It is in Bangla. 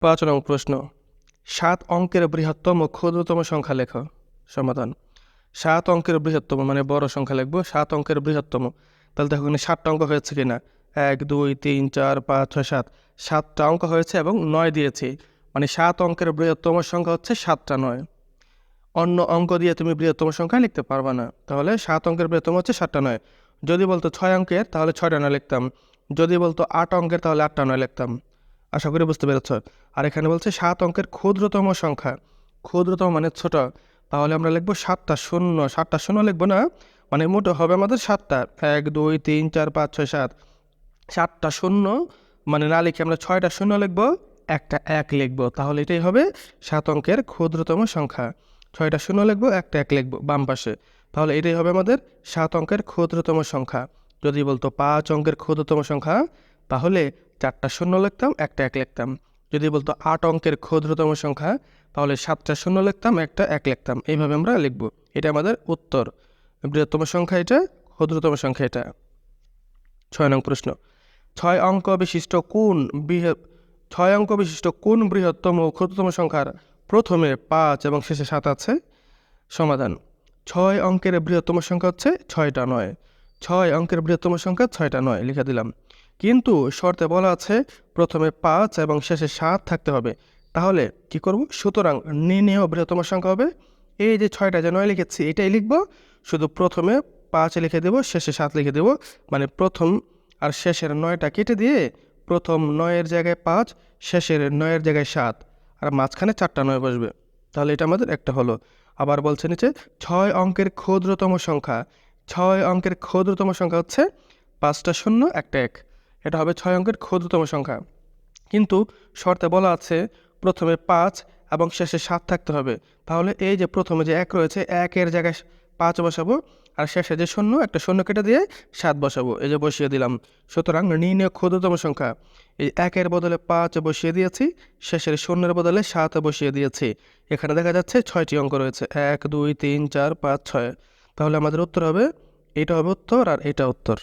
5 নং প্রশ্ন, 7 অঙ্কের বৃহত্তম ও ক্ষুদ্রতম সংখ্যা লেখো। সমাধান, 7 অঙ্কের বৃহত্তম মানে বড় সংখ্যা লিখবো। 7 অঙ্কের বৃহত্তম, তাহলে দেখো এখানে 7টা অঙ্ক হয়েছে কিনা। 1 2 3 4 5 6 7, 7টা অঙ্ক হয়েছে এবং 9 দিয়েছি, মানে 7 অঙ্কের বৃহত্তম সংখ্যা হচ্ছে 7টা 9। অন্য অঙ্ক দিয়ে তুমি বৃহত্তম সংখ্যা লিখতে পারবা না, তাহলে 7 অঙ্কের বৃহত্তম হচ্ছে 7টা 9। যদি বলতো 6 অঙ্কের তাহলে 6টা 9 লিখতাম, যদি বলতো 8 অঙ্কের তাহলে 8টা 9 লিখতাম। আশা করি বুঝতে পেরেছ। আর এখানে বলছে 7 অঙ্কের ক্ষুদ্রতম সংখ্যা, ক্ষুদ্রতম মানে ছোট, তাহলে আমরা লিখবো 7টা শূন্য। 7টা শূন্য লিখবো না, মানে মোটো হবে আমাদের 7টা, 1 2 3 4 5 6 7। 7টা শূন্য মানে না লিখে আমরা 6টা শূন্য লিখবো, একটা 1 লিখবো, তাহলে এটাই হবে 7 অঙ্কের ক্ষুদ্রতম সংখ্যা। 6টা শূন্য লিখবো, একটা 1 লিখবো বাম পাশে, তাহলে এটাই হবে আমাদের 7 অঙ্কের ক্ষুদ্রতম সংখ্যা। যদি বলতো 5 অঙ্কের ক্ষুদ্রতম সংখ্যা, তাহলে 4টা শূন্য লিখতাম, একটা 1 লিখতাম। যদি বলতো 8 অঙ্কের ক্ষুদ্রতম সংখ্যা, তাহলে 7টা শূন্য লিখতাম, একটা 1 লিখতাম। এইভাবে আমরা লিখবো। এটা আমাদের উত্তর। বৃহত্তম সংখ্যা এটা, ক্ষুদ্রতম সংখ্যা এটা। 6 নং প্রশ্ন, 6 অঙ্ক বিশিষ্ট কোন বৃহত্তম ও ক্ষুদ্রতম সংখ্যার প্রথমে 5 এবং শেষে 7 আছে? সমাধান, 6 অঙ্কের বৃহত্তম সংখ্যা হচ্ছে 6টা 9। 6 অঙ্কের বৃহত্তম সংখ্যা 6টা 9 লিখে দিলাম, কিন্তু শর্তে বলা আছে প্রথমে 5 এবং শেষে 7 থাকতে হবে। তাহলে কি করব? সুতরাং নির্ণেয় বৃহত্তম সংখ্যা হবে এই যে 6টা যে 9 লিখেছি এটাই লিখব, শুধু প্রথমে 5 লিখে দেব, শেষে 7 লিখে দেব, মানে প্রথম আর শেষের 9টা কেটে দিয়ে প্রথম 9-এর জায়গায় 5, শেষের 9-এর জায়গায় 7, আর মাঝখানে 4টা 9 বসবে। তাহলে এটা আমাদের একটা হলো। আবার বলছে নিচে 6 অঙ্কের ক্ষুদ্রতম সংখ্যা। 6 অঙ্কের ক্ষুদ্রতম সংখ্যা হচ্ছে 5টা শূন্য, একটা 1। এটা হবে 6 অঙ্কের ক্ষুদ্রতম সংখ্যা, কিন্তু শর্তে বলা আছে প্রথমে 5 এবং শেষে 7 থাকতে হবে। তাহলে এই যে প্রথমে যে 1 রয়েছে, 1-এর জায়গায় 5 বসাবো, আর শেষে যে শূন্য, একটা শূন্য কেটে দিয়ে 7 বসাবো, এই যে বসিয়ে দিলাম। সুতরাং নির্ণেয় ক্ষুদ্রতম সংখ্যা, এই 1-এর বদলে 5 বসিয়ে দিয়েছি, শেষের শূন্যের বদলে 7 বসিয়ে দিয়েছি। এখানে দেখা যাচ্ছে 6টি অঙ্ক রয়েছে, 1 2 3 4 5 6। তাহলে আমাদের উত্তর হবে, এটা হবে উত্তর আর এটা উত্তর।